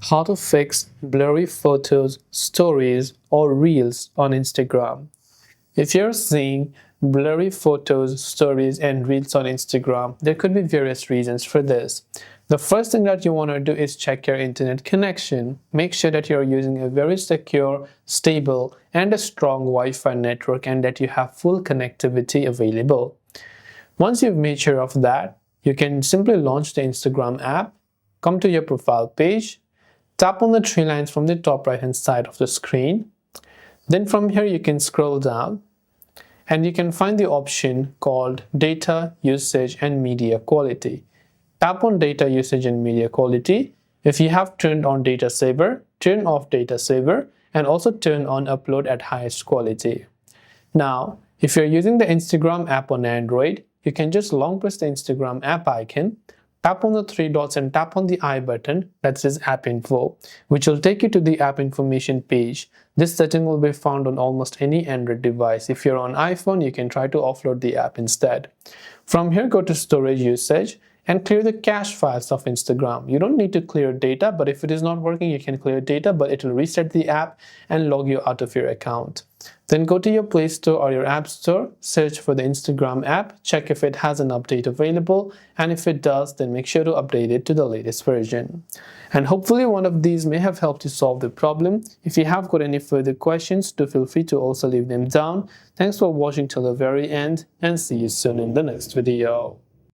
How to fix blurry photos, stories, or reels on Instagram. If you're seeing blurry photos, stories, and reels on Instagram, there could be various reasons for this. The first thing that you want to do is check your internet connection. Make sure that you're using a very secure, stable, and a strong Wi-Fi network and that you have full connectivity available. Once you've made sure of that, you can simply launch the Instagram app, come to your profile page, tap on the three lines from the top right hand side of the screen. Then from here you can scroll down and you can find the option called Data Usage and Media Quality. Tap on Data Usage and Media Quality. If you have turned on Data Saver, turn off Data Saver and also turn on Upload at highest quality. Now, if you're using the Instagram app on Android, you can just long press the Instagram app icon, tap on the three dots and tap on the I button that says App Info, which will take you to the app information page. This setting will be found on almost any Android device. If you're on iPhone, you can try to offload the app instead. From here, go to Storage Usage and clear the cache files of Instagram. You don't need to clear data, but if it is not working, you can clear data, but it will reset the app and log you out of your account. Then go to your Play Store or your App Store, search for the Instagram app, check if it has an update available, and if it does, then make sure to update it to the latest version. And hopefully one of these may have helped you solve the problem. If you have got any further questions, do feel free to also leave them down. Thanks for watching till the very end, and see you soon in the next video.